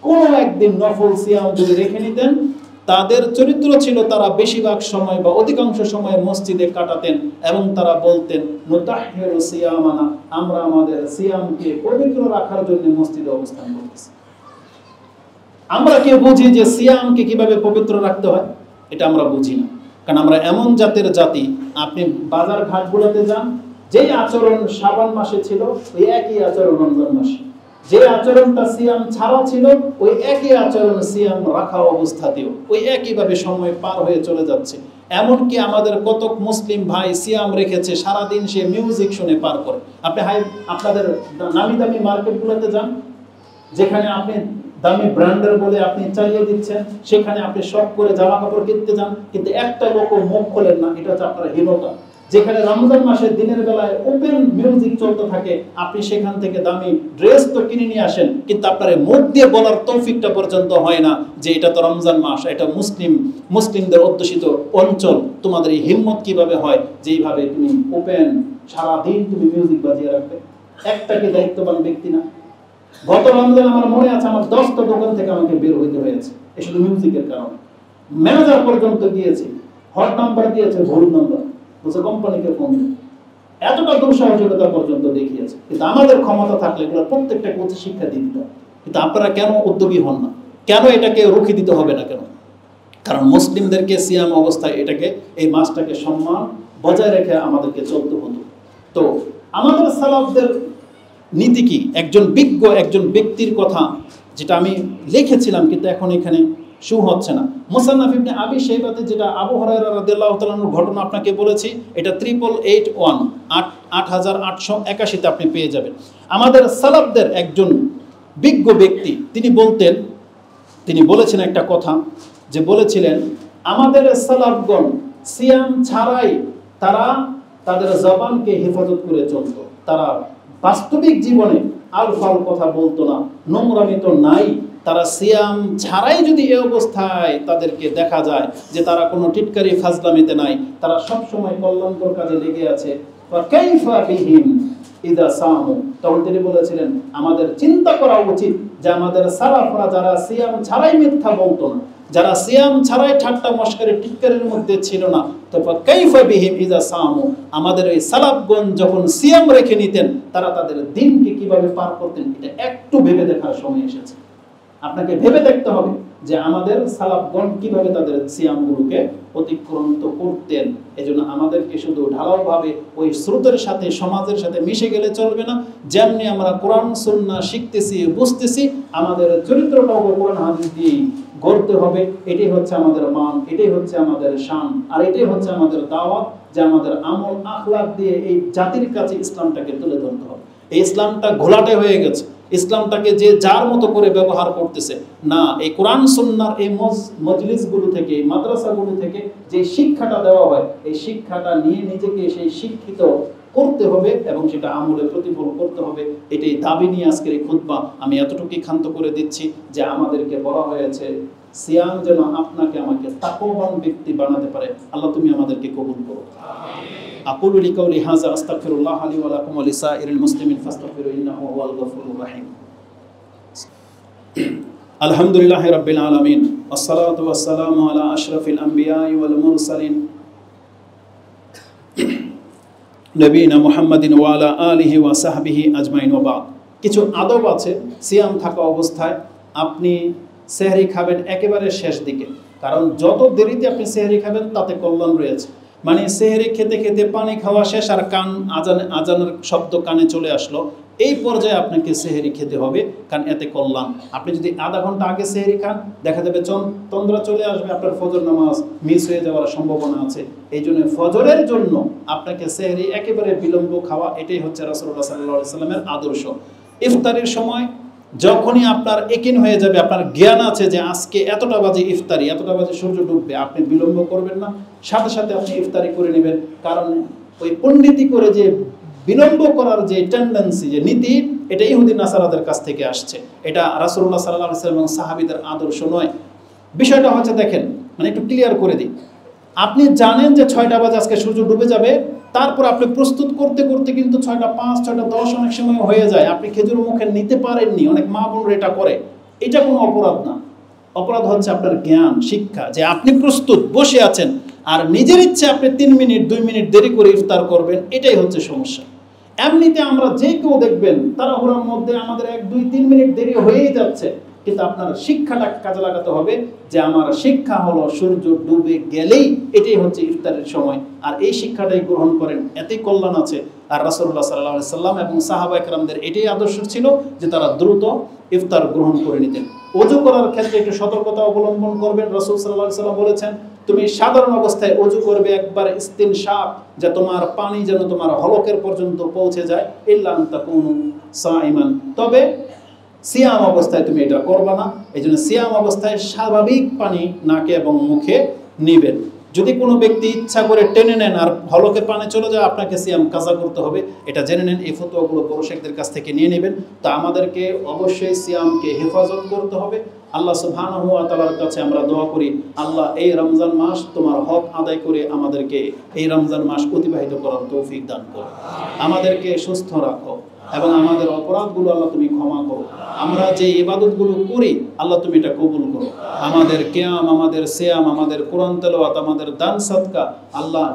কোন একদিন নফল সিয়াম যদি রেখে নিতেন, তাদের চরিত্র ছিল তারা বেশিরভাগ সময় বা অধিকাংশ সময় মসজিদে কাটাতেন এবং তারা বলতেন, নুতাহহিরু সিয়ামানা, আমরা আমাদের সিয়ামকে পবিত্র রাখার জন্য মসজিদে অবস্থান করতেছি। আমরা কি বুঝি যে সিয়ামকে কিভাবে পবিত্র রাখতে হয়? এটা আমরা বুঝি না, কারণ আমরা এমন জাতের জাতি। আপনি বাজার ঘাটগুলোতে যান, যেই আচরণ শাবান মাসে ছিল ওই একই আচরণ রমজান মাসে, যে আচরণটা সিয়াম ছাড়া ছিল ওই একই আচরণ সিয়াম রাখা অবস্থাতেও ওই একইভাবে সময় পার হয়ে চলে যাচ্ছে। এমনকি আমাদের কত মুসলিম ভাই সিয়াম রেখেছে, সারাদিন সে মিউজিক শুনে পার করে। আপনি আপনাদের নামি দামি মার্কেটগুলোতে যান, যেখানে আপনি দামি ব্র্যান্ডের বলে আপনি চালিয়ে দিচ্ছেন, সেখানে আপনি শখ করে জামা কাপড় কিনতে যান, কিন্তু একটা লোকও মুখ খোলেন না। এটা হচ্ছে আপনার হীনতা। যেখানে রমজান মাসের দিনের বেলায় ওপেন মিউজিক চলতে থাকে, আপনি সেখান থেকে দামি ড্রেস তো কিনে নিয়ে আসেন, কিন্তু আপনার মুখ দিয়ে বলার তৌফিকটা পর্যন্ত হয় না যে এটা তো রমজান মাস, এটা মুসলিমদের অধ্যুষিত অঞ্চল। তোমাদের এই হিম্মত কিভাবে হয় যে এইভাবে তুমি ওপেন সারাদিন তুমি মিউজিক বাজিয়ে রাখবে? একটা কি দায়িত্ববান ব্যক্তি না? গত রমজান আমার মনে আছে, আমার 10টা দোকান থেকে আমাকে বের হইতে হয়েছে এই শুধু মিউজিকের কারণে। ম্যানেজার পর্যন্ত গিয়েছে, হট নাম্বার দিয়েছে, ভুল নাম্বার বলছে, কোম্পানিকে ফোন দিন, এতটা দুঃসাহসিকতা পর্যন্ত দেখিয়েছে। কিন্তু আমাদের ক্ষমতা থাকলে এগুলো প্রত্যেকটাকে উচ্চ শিক্ষা দিয়ে দিত। কিন্তু আপনারা কেন উদ্যোগী হন না? কেন এটাকে রুখে দিতে হবে না কেন? কারণ মুসলিমদেরকে সিয়াম অবস্থায় এটাকে, এই মাসটাকে সম্মান বজায় রেখে আমাদেরকে চলতে হতো। তো আমাদের সালাফদের নীতি কি? একজন বিজ্ঞ একজন ব্যক্তির কথা যেটা আমি লিখেছিলাম, কিন্তু এখন এখানে শু হচ্ছে না। মুসান্নাফ ইবনে আবি শাইবাতে যেটা আবু হুরায়রা রাদিয়াল্লাহু তাআলা আনহুর ঘটনা আপনাকে বলেছি, এটা 8881 আপনি পেয়ে যাবেন। আমাদের সালাফদের একজন বিজ্ঞ ব্যক্তি তিনি বলেছেন একটা কথা, যে বলেছিলেন, আমাদের সালাফগণ সিয়াম ছাড়াই তারা তাদের জবানকে হেফাজত করে চলত। তারা বাস্তবিক জীবনে আলফাল কথা বলতো না, নোংরামি তো নাই। তারা সিয়াম ছাড়াই যদি এই অবস্থায় তাদেরকে দেখা যায় যে তারা কোনো টিটকারি ফাজলামিতে নাই, তারা সব সময় কল্যাণকর কাজে লেগে আছে। কাইফা বিহিম, ইদা সামু, তখন তিনি বলেছিলেন আমাদের চিন্তা করা উচিত যে আমাদের সালাফরা যারা সিয়াম ছাড়াই মিথ্যা বলতো না, যারা সিয়াম ছাড়াই ঠাট্টা মশকারি টিটকারির মধ্যে ছিল না, তো কাইফা বিহিম ইদা সামু, আমাদের এই সালাফগণ যখন সিয়াম রেখে নিতেন তারা তাদের দিনকে কিভাবে পার করতেন, এটা একটু ভেবে দেখার সময় এসেছে। আপনাকে ভেবে দেখতে হবে যে আমাদের সালাফগণ কিভাবে তাদের সিয়ামগুলোকে অতিক্রান্ত করতেন। এজন্য আমাদেরকে শুধু ঢালাওভাবে ওই স্রোতের সাথে সমাজের সাথে মিশে গেলে চলবে না। যেমনি আমরা কোরআন সুন্নাহ শিখতেছি বুঝতেছি, আমাদের চরিত্রটাও কোরআন হাদিস দিয়ে গড়তে হবে। এটাই হচ্ছে আমাদের মান, এটাই হচ্ছে আমাদের শান, আর এটাই হচ্ছে আমাদের দাওয়াত, যে আমাদের আমল আখলাক দিয়ে এই জাতির কাছে ইসলামটাকে তুলে ধরতে হবে। এই ইসলামটা ঘোলাটে হয়ে গেছে, ইসলামটাকে যে যার মতো করে ব্যবহার করতেছে না। এই কোরআন সুন্নাহর এই মজলিসগুলো থেকে, এই মাদ্রাসাগুলো থেকে যে শিক্ষাটা দেওয়া হয়, এই শিক্ষাটা নিয়ে নিজেকে সেই শিক্ষিত করতে হবে এবং সেটা আমলে প্রতিফলন করতে হবে। এটাই দাবি নিয়ে আজকের এই খুতবা। আমি এতটুকুই ক্ষান্ত করে দিচ্ছি যে আমাদেরকে বলা হয়েছে সিয়াম যেন আপনাকে আমাকে তাকওয়াবান ব্যক্তি বানাতে পারে। আল্লাহ তুমি আমাদেরকে কবুল করো। আকুলু লিকাউলি হাযা আস্তাগফিরুল্লাহ লি ওয়া লাকুম ওয়া লিসাইরিল মুসলিমিন ফাস্তাগফিরু ইন্নাহু হুয়াল গফুরুর রাহিম। আলহামদুলিল্লাহি রাব্বিল আলামিন, আসসালাতু ওয়াসসালামু আলা আশরাফিল আমবিয়াই ওয়াল মুরসালিন নবীনা মুহাম্মাদিন ওয়া আলা আলিহি ওয়া সাহবিহি আজমাইন ওয়া বাদ। কিছু আদব আছে সিয়াম থাকা অবস্থায়। আপনি সেহরি খাবেন একেবারে শেষ দিকে, কারণ যত দেরিতে আপনি সেহরি খাবেন তাতে কল্যাণ রয়েছে। মানে সেহরি খেতে খেতে পানি খাওয়া শেষ আর আজানের শব্দ কানে চলে আসলো, এই পর্যায়ে আপনাকে সেহরি খেতে হবে, কারণ এতে কল্যাণ। আপনি যদি আধা ঘন্টা আগে সেহরি খান, দেখা যাবে তন্দ্রা চলে আসবে, আপনার ফজর নামাজ মিস হয়ে যাওয়ার সম্ভাবনা আছে। এই জন্য ফজরের জন্য আপনাকে সেহরি একেবারে বিলম্ব খাওয়া, এটাই হচ্ছে রাসূলুল্লাহ সাল্লাল্লাহু আলাইহি সাল্লামের আদর্শ। ইফতারের সময় যখনই আপনার একিন হয়ে যাবে, আপনার জ্ঞান আছে যে আজকে এতটা বাজে ইফতারি, এতটা বাজে সূর্য ডুববে, আপনি বিলম্ব করবেন না, সাথে সাথে আপনি ইফতারি করে নেবেন। কারণ ওই পণ্ডিতি করে যে বিলম্ব করার যে টেন্ডেন্সি, যে নীতি, এটা ইহুদি নাসারাদের কাছ থেকে আসছে। এটা রাসূলুল্লাহ সাল্লাল্লাহু আলাইহি ওয়াসাল্লাম এবং সাহাবীদের আদর্শ নয়। বিষয়টা হচ্ছে, দেখেন, মানে একটু ক্লিয়ার করে দিই। আপনি জানেন যে 6টা বাজে আজকে সূর্য ডুবে যাবে, তারপর আপনি প্রস্তুত করতে করতে কিন্তু 6:05, 6:10 অনেক সময় হয়ে যায়, আপনি খেজুর মুখে নিতে পারেননি। অনেক মা বোনরা এটা করে। এটা কোনো অপরাধ না। অপরাধ হচ্ছে আপনার জ্ঞান, শিক্ষা, যে আপনি প্রস্তুত বসে আছেন আর নিজের ইচ্ছে আপনি 3 মিনিট 2 মিনিট দেরি করে ইফতার করবেন, এটাই হচ্ছে সমস্যা। এমনিতে আমরা যে কেউ দেখবেন তাড়াহুড়োর মধ্যে আমাদের 1, 2, 3 মিনিট দেরি হয়েই যাচ্ছে, কিন্তু আপনার শিক্ষাটা কাজে লাগাতে হবে যে আমার শিক্ষা হলো সূর্য ডুবে গেলেই এটাই হচ্ছে ইফতারের সময়, আর এই শিক্ষাটাই গ্রহণ করেন, এতেই কল্যাণ আছে। আর রাসূলুল্লাহ সাল্লাল্লাহু আলাইহি সাল্লাম এবং সাহাবা কেরামদের এটাই আদর্শ ছিল যে তারা দ্রুত ইফতার গ্রহণ করে নিতেন। ওযু করার ক্ষেত্রে একটু সতর্কতা অবলম্বন করবেন। রাসূল সাল্লাল্লাহু আলাইহি সাল্লাম বলেছেন, তুমি সাধারণ অবস্থায় ওযু করবে একবার ইস্তিনশাক, যে তোমার পানি যেন তোমার হলকের পর্যন্ত পৌঁছে যায়, ইল্লা আন তাকুনু সাইমান, তবে সিয়াম অবস্থায় তুমি এটা করবা না। এই জন্য সিয়াম অবস্থায় স্বাভাবিক পানি নাকে এবং মুখে নিবেন। যদি কোনো ব্যক্তি ইচ্ছা করে টেনে নেন আর হলকে পানি চলে যায়, আপনাকে সিয়াম কাজা করতে হবে, এটা জেনে নেন। এই ফতোয়াগুলো বড় শেখদের কাছ থেকে নিয়ে নেবেন। তো আমাদেরকে অবশ্যই সিয়ামকে হেফাজত করতে হবে। আল্লাহ সুবহানাহু ওয়া তাআলার কাছে আমরা দোয়া করি, আল্লাহ এই রমজান মাস তোমার হক আদায় করে আমাদেরকে এই রমজান মাস অতিবাহিত করার তৌফিক দান করো, আমাদেরকে সুস্থ রাখো এবং আমাদের অপরাধগুলো আল্লাহ তুমি ক্ষমা করো। আমরা যে ইবাদতগুলো করি আল্লাহ তুমি এটা কবুল করো। আমাদের কিয়াম, আমাদের সিয়াম, আমাদের কোরআন তেলাওয়াত, আমাদের দান সাদকা, আল্লাহ